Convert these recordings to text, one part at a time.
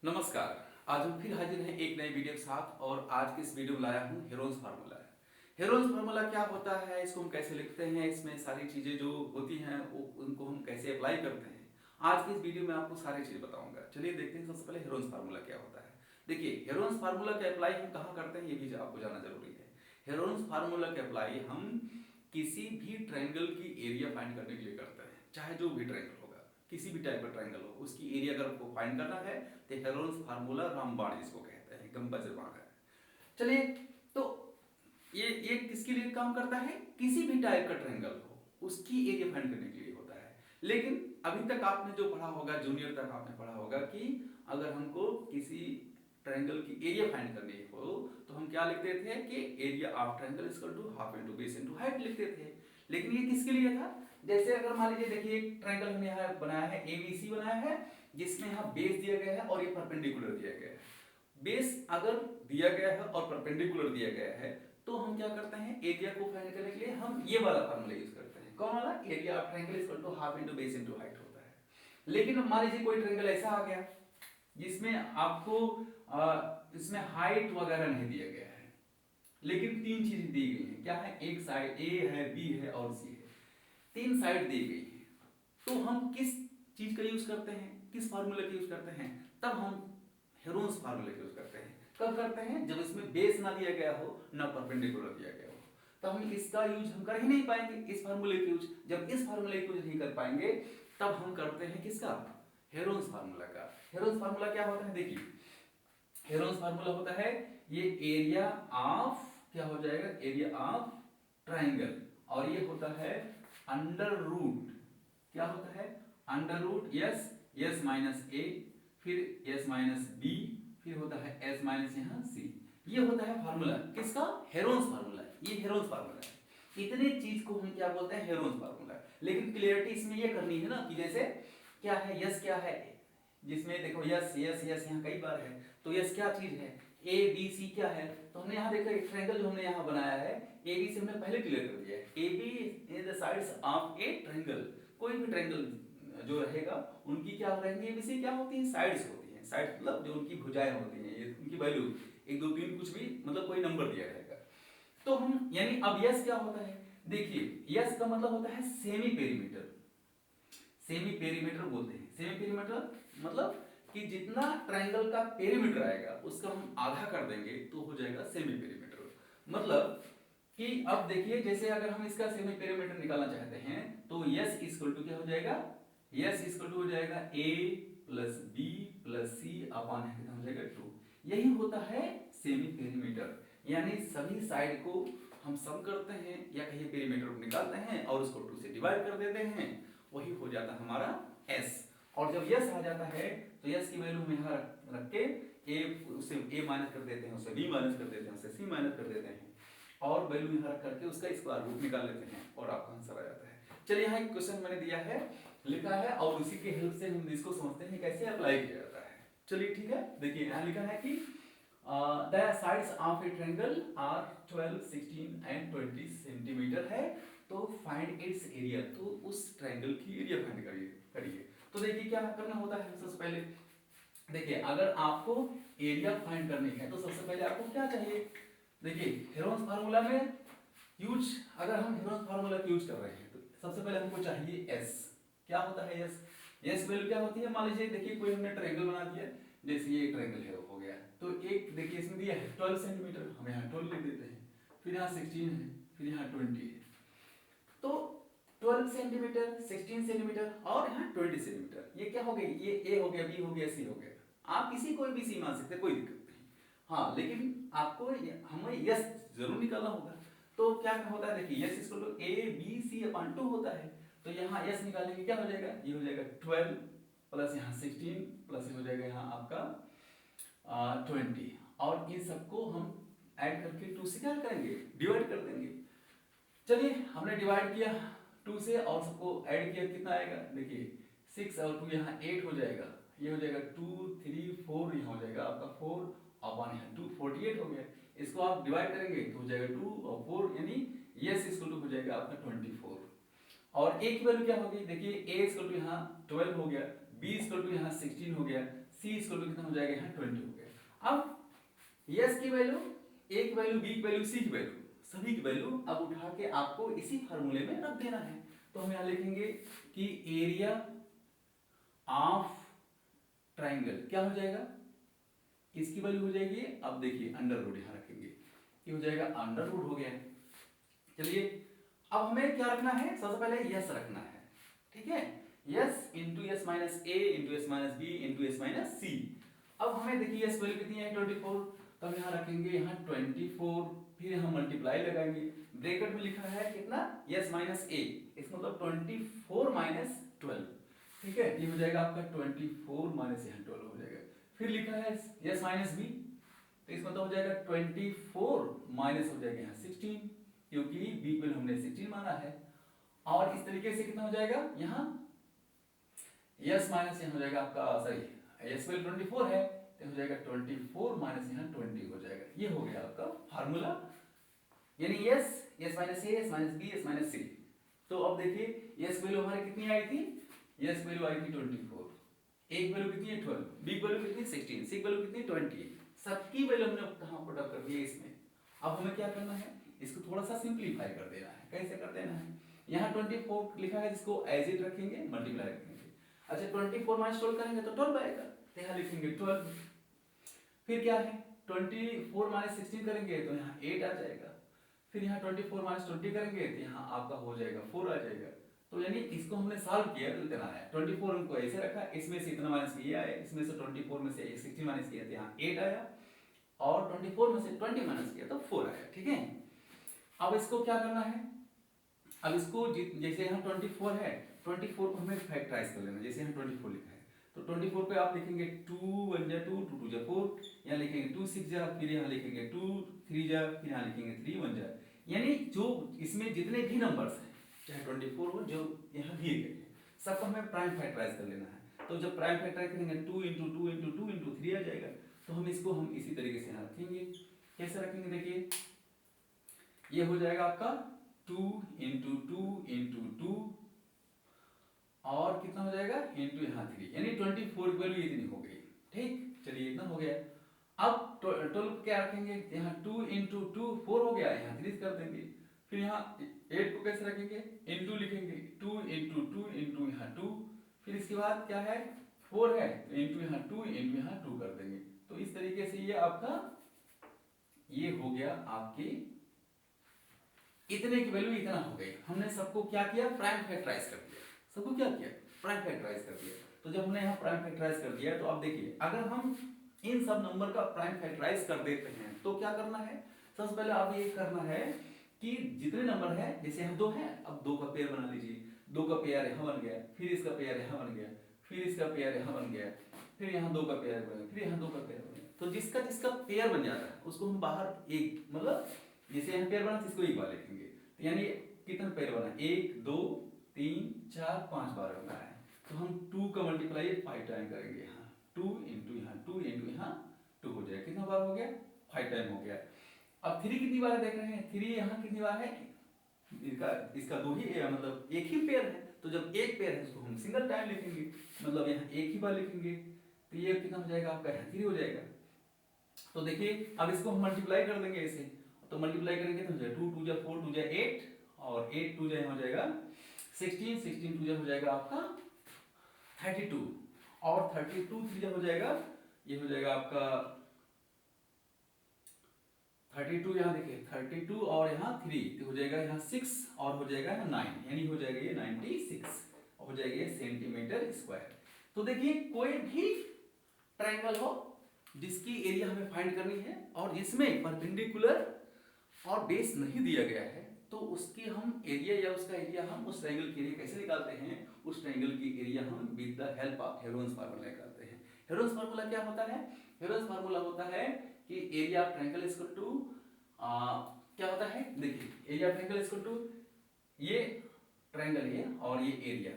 नमस्कार। आज हम फिर हाजिर हैं एक नई वीडियो के साथ और आज की इस वीडियो में लाया हूँ हेरोन्स फार्मूला। हेरोन्स फार्मूला क्या होता है, इसको हम कैसे लिखते हैं, इसमें सारी चीजें जो होती हैं उनको हम कैसे अप्लाई करते हैं, आज की इस वीडियो में आपको सारी चीज बताऊंगा। चलिए देखते हैं सबसे पहले हेरोन्स फार्मूला क्या होता है। देखिए, हेरोन्स फार्मूला के अप्लाई हम कहाँ करते हैं ये भी आपको जानना जरूरी है। हेरोन्स फार्मूला के अप्लाई हम किसी भी ट्रायंगल की एरिया फाइंड करने के लिए करते हैं, चाहे जो भी ट्रायंगल होगा, किसी भी टाइप का ट्रायंगल हो, उसकी एरिया अगर आपको फाइंड करना है तो हेरोन्स फार्मूला रामबाण जिसको कहते हैं, एकदम वज्रबाण है। चलिए, तो ये किसके लिए काम करता है, किसी भी टाइप का ट्रायंगल हो उसकी एरिया फाइंड करने के लिए होता है। लेकिन अभी तक आपने जो पढ़ा होगा, जूनियर तक आपने पढ़ा होगा कि अगर हमको किसी ट्रायंगल की एरिया फाइंड करनी हो तो हम क्या लिखते थे कि area of triangle is equal to half into base into height लिखते थे। लेकिन ये किसके लिए था, जैसे अगर मान लीजिए देखिए एक ट्रायंगल हमने यहाँ बनाया है, एबीसी बनाया है, जिसमें यहाँ बेस दिया गया है और ये परपेंडिकुलर दिया गया है। बेस अगर दिया गया है और परपेंडिकुलर दिया गया है तो हम क्या करते हैं, एरिया को फाइंड करने के लिए हम ये वाला फार्मूला यूज करते हैं। कौन वाला, area of triangle is equal to half into base into height होता है। लेकिन मान लीजिए कोई ट्रायंगल ऐसा आ गया जिसमें आपको इसमें हाइट वगैरह नहीं दिया गया है, लेकिन तीन चीजें दी गई हैं। क्या है, एक साइड ए है, बी है और सी है, तीन साइड दी गई है। तो हम किस चीज का यूज करते हैं, किस फार्मूले का यूज करते हैं, तब हम हेरोन्स फार्मूले का यूज करते हैं। कब करते हैं, जब इसमें बेस ना दिया गया हो ना परपेंडिकुलर दिया गया हो, तब हम इसका यूज हम कर ही नहीं पाएंगे, इस फार्मूले का यूज। जब इस फार्मूले का यूज नहीं कर पाएंगे तब हम करते हैं किसका, हेरोन्स फार्मूला का। हेरोन्स फार्मूला क्या होता है, देखिए हेरोन्स फार्मूला होता है ये एरिया ऑफ, क्या हो जाएगा, एरिया ऑफ ट्रायंगल, और ये होता है अंडर रूट, क्या होता है, under root s, s minus a, फिर यस माइनस बी, फिर होता है एस माइनस यहाँ सी। ये होता है फार्मूला किसका, हेरोन्स फार्मूला। ये हेरोन्स फार्मूला है। इतने चीज को हम क्या बोलते हैं, हेरोन्स फार्मूला। लेकिन क्लियरिटी इसमें ये करनी है ना कि जैसे क्या है, यस क्या है, जिसमें देखो यस यस यस यहाँ कई बार है, तो यस क्या चीज है, ए बी सी क्या है। तो हमने यहाँ देखो एक ट्रायंगल जो हमने यहाँ बनाया है, ए बी से हमने पहले क्लियर कर दिया है। A B is the sides of a triangle. कोई भी ट्रायंगल जो रहेगा उनकी क्या रहेंगी, एबीसी क्या होती है, साइड्स होती हैं। साइड मतलब जो उनकी भुजाएं होती हैं, ये उनकी वैल्यू 1 2 3 कुछ भी, मतलब कोई नंबर दिया रहेगा। तो हम यानी अब यस क्या होता है, देखिए यस का मतलब होता है सेमी पेरीमीटर। सेमी पेरीमीटर बोलते हैं। सेमी पेरीमीटर मतलब कि जितना ट्रायंगल का पेरीमीटर आएगा उसका हम आधा कर देंगे तो हो जाएगा सेमी पेरीमीटर। मतलब कि अब देखिए जैसे अगर हम इसका सेमी पेरीमीटर निकालना चाहते हैं तो यस इक्वल टू क्या हो जाएगा, यस इक्वल टू हो जाएगा ए plus b plus c upon कितना हो जाएगा 2। यही होता है सेमी पेरीमीटर, यानी सभी साइड को हम सम करते हैं या कहीं पेरीमीटर को निकालते हैं और उसको 2 से डिवाइड कर देते हैं, वही हो जाता है हमारा s। और जब यस आ जाता है तो यस की वैल्यू हम यहाँ रख के ए, उससे a माइनस कर देते हैं, उससे b माइनस कर देते हैं, उससे c माइनस कर देते हैं और वैल्यू यहाँ रख करके उसका स्क्वायर रूट निकाल लेते हैं और आपका आंसर आ जाता है। चलिए यहाँ एक क्वेश्चन मैंने दिया है, लिखा है, और उसी के हेल्प से हम इसको समझते हैं कैसे अप्लाई किया जाता है। चलिए ठीक है, देखिए यहाँ लिखा है कि the sides of a triangle are 12, 16 and 20 centimetre है, तो फाइंड इट्स एरिया। तो उस ट्रायंगल की एरिया फाइंड करिए। तो देखिए क्या करना होता है, सबसे पहले देखिए अगर आपको एरिया फाइंड करनी है तो सबसे पहले आपको क्या चाहिए, देखिए हेरोन्स फार्मूला में यूज, अगर हम हेरोन्स फार्मूला का यूज कर रहे हैं तो सबसे पहले हमको चाहिए एस। क्या होता है एस, एस वैल्यू क्या होती है, मान लीजिए देखिए कोई हमने ट्रायंगल बना दिया, जैसे ये ट्रायंगल है हो गया, तो एक देखिए इसमें दिया है 12 सेंटीमीटर, हम यहाँ 12 लिख देते हैं, फिर यहाँ 16 है, फिर यहाँ 20 है, तो 12 सेंटीमीटर, 16 सेंटीमीटर और यहाँ 20 सेंटीमीटर, ये क्या हो गई, ये ए हो गया, बी हो गया, सी हो गया। आप किसी कोई भी सी मान सकते, कोई दिक्कत नहीं। हाँ, लेकिन आपको हमें यस जरूर निकालना होगा। तो क्या होता है, देखिए s equal to a b c upon 2 होता है, तो यहाँ यस निकालेंगे क्या हो जाएगा, ये हो जाएगा 12 प्लस यहाँ 16 प्लस हो जाएगा यहाँ आपका 20, और इन सबको हम ऐड करके 2 से क्या करेंगे, डिवाइड कर देंगे। चलिए हमने डिवाइड किया 2 से और सबको ऐड किया, कितना आएगा, देखिए 6 और 2 यहाँ 8 हो जाएगा, ये हो जाएगा 2 3 4, यहाँ हो जाएगा आपका 4 अपॉन यहाँ 2 48 हो गया। इसको आप डिवाइड करेंगे तो हो जाएगा 2 और 4, यानी यस इक्वल टू हो जाएगा आपका 24। और ए की वैल्यू क्या होगी, देखिए ए इक्वल टू यहाँ 12 हो गया, बी इक्वल टू यहाँ 16 हो गया, c इक्वल टू कितना हो जाएगा यहाँ 20 हो गया। अब s की वैल्यू, a की वैल्यू, b की वैल्यू, c की वैल्यू, सभी की वैल्यू अब उठा के आपको इसी फार्मूले में रख देना है। तो हम यहाँ लिखेंगे कि एरिया ऑफ ट्राइंगल क्या हो जाएगा, इसकी वैल्यू हो जाएगी, अब देखिए अंडर रूट यहाँ रखेंगे, ये हो जाएगा अंडर रूट हो गया। चलिए अब हमें क्या रखना है, सबसे पहले यस रखना है, ठीक है, s into s minus a into s minus b into s minus c. अब हमें देखिए यस वैल्यू कितनी है 24, तो हम यहाँ रखेंगे यहाँ 24, फिर यहाँ मल्टीप्लाई लगाएंगे, ब्रैकेट में लिखा है कितना यस माइनस ए, इसका मतलब 24 माइनस 12, ठीक है, ये हो जाएगा आपका 24 माइनस यहाँ 12 हो जाएगा। फिर लिखा है यस माइनस बी, तो इसका मतलब हो जाएगा 24 माइनस हो जाएगा यहाँ 16, क्योंकि बी को हमने 16 माना है। और इस तरीके से कितना हो जाएगा यहाँ यस माइनस यहाँ हो जाएगा आपका, सॉरी यस वैल्यू 24 है तो हो जाएगा 24 माइनस यहाँ 20 हो जाएगा। ये हो गया आपका फार्मूला, यानी s minus a, s minus b, s minus c. तो अब देखिए यस वैल्यू हमारी कितनी आई थी, यस वैल्यू आई थी 24, एक वैल्यू कितनी है 12, बी वैल्यू कितनी 16, सी वैल्यू कितनी 20, सबकी वैल्यू हमने कहां पुट अप कर दी है इसमें। अब हमें क्या करना है, इसको थोड़ा सा सिंपलीफाई कर देना है। कैसे कर देना है, यहाँ 24 लिखा है जिसको एज इट रखेंगे, मल्टीप्लाई रखेंगे। अच्छा 24 माइनस 12 करेंगे तो 12 आएगा, तो यहाँ लिखेंगे 12। फिर क्या है 24 माइनस 16 करेंगे तो यहाँ 8 आ जाएगा। फिर यहाँ 24 माइनस 20 करेंगे तो यहाँ आपका हो जाएगा 4 आ जाएगा। तो यानी इसको हमने सॉल्व किया तो इतना आया, 24 हमको ऐसे रखा, इसमें से इतना माइनस किया है, इसमें से 24 में से 16 माइनस किया तो यहाँ 8 आया, और 24 में से 20 माइनस किया तो 4 आया, ठीक है। अब इसको क्या करना है, अब इसको जैसे यहाँ 24 है, 24 को हमें फैक्टराइज कर लेना, जैसे यहाँ 24 लिखा है तो 24 पे आप लिखेंगे 2 1 जा 2, 2 2 जा 4, यहाँ लिखेंगे 2 6 जा, फिर यहाँ लिखेंगे 2 3 जा, फिर यहाँ लिखेंगे 3 1 जा। यानी जो इसमें जितने भी नंबर्स हैं चाहे 24 हो जो यहाँ दिए गए हैं सबको हमें प्राइम फैक्टराइज कर लेना है। तो जब प्राइम फैक्टराइज करेंगे 2 इंटू 2 इंटू 2 इंटू 3 आ जाएगा। तो हम इसको हम इसी तरीके से यहाँ रखेंगे, कैसे रखेंगे देखिए, ये हो जाएगा आपका 2 इंटू 2 इंटू 2 और कितना हो जाएगा इंटू यहाँ 3, यानी 24 की वैल्यू इतनी हो गई, ठीक। चलिए इतना हो गया। अब 12 क्या रखेंगे, यहाँ 2 इंटू 2 4 हो गया, यहाँ 3 कर देंगे। फिर यहाँ 8 को कैसे रखेंगे, इंटू लिखेंगे 2 इंटू 2 इंटू यहाँ 2, फिर इसके बाद क्या है 4 है इंटू यहाँ 2 इंटू यहाँ 2 कर देंगे। तो इस तरीके से ये आपका ये हो गया आपकी इतने की वैल्यू इतना हो गई। हमने सबको क्या किया प्राइम फैक्टराइज कर दिया, सबको क्या किया प्राइम फैक्टराइज कर दिया। तो जब हमने यहाँ प्राइम फैक्टराइज कर दिया तो अब देखिए अगर हम इन सब नंबर का प्राइम फैक्टराइज कर देते हैं तो क्या करना है, सबसे पहले आप ये करना है कि जितने नंबर है, जैसे यहाँ 2 है, अब 2 का पेयर बना लीजिए, 2 का पेयर यहाँ बन गया, फिर इसका पेयर यहाँ बन गया, फिर इसका पेयर यहाँ बन गया, फिर यहाँ 2 का पेयर बन गया, फिर यहाँ 2 का पेयर बन गया। तो जिसका जिसका पेयर बन जाता है उसको हम बाहर एक मतलब जैसे यहाँ पेयर बना इसको एक बार लिखेंगे, तो यानी कितना पेयर बना 1 2 3 4 5 बार बना है। तो हम 2 का मल्टीप्लाई 5 टाइम करेंगे, यहाँ 2 इंटू यहाँ 2 इंटू यहाँ 2 हो जाएगा, कितना बार हो गया 5 टाइम हो गया। अब 3 कितनी बार देख रहे हैं, 3 यहाँ कितनी बार है, इसका 2 ही मतलब एक ही पेयर है। तो जब एक पेयर है उसको हम सिंगल टाइम लिखेंगे, मतलब यहाँ एक ही बार लिखेंगे, तो ये कितना हो जाएगा आपका यहाँ 3 हो जाएगा। तो देखिए अब इसको हम मल्टीप्लाई कर देंगे ऐसे, तो मल्टीप्लाई करेंगे तो हो जाएगा 2 2 जा 4 2 जा 8 और 8 2 जा हो जाएगा 16 16 2 जा हो जाएगा आपका 32 और 32 3 जा हो जाएगा, ये हो जाएगा आपका 32, यहाँ देखिए 32 और यहाँ 3 तो हो जाएगा यहाँ 6 और हो जाएगा यहाँ 9, यानी हो जाएगा ये 96 और हो जाएगा ये सेंटीमीटर स्क्वायर। तो देखिए कोई भी ट्रायंगल हो जिसकी एरिया हमें फाइंड करनी है और जिसमें परपेंडिकुलर और बेस नहीं दिया गया है, तो उसकी हम एरिया या उसका एरिया हम उस ट्रायंगल की एरिया कैसे निकालते हैं, उस ट्रायंगल की एरिया हम with the help of Heron's formula निकालते हैं। हेरोन्स फार्मूला क्या होता है, हेरोन्स फार्मूला होता है कि area of triangle is equal to क्या होता है, देखिए area of triangle is equal to ये ट्रायंगल है और ये area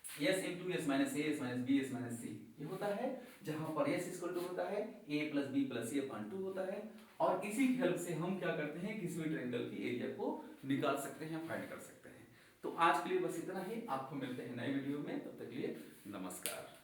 s into s minus a s minus b s minus c ये होता है, जहां पर s इक्वल टू होता है a plus b plus c upon 2 होता है। और इसी की हेल्प से हम क्या करते हैं किसी भी ट्रायंगल की एरिया को निकाल सकते हैं, फाइंड कर सकते हैं। तो आज के लिए बस इतना ही, आपको मिलते हैं नए वीडियो में, तब तक के लिए नमस्कार।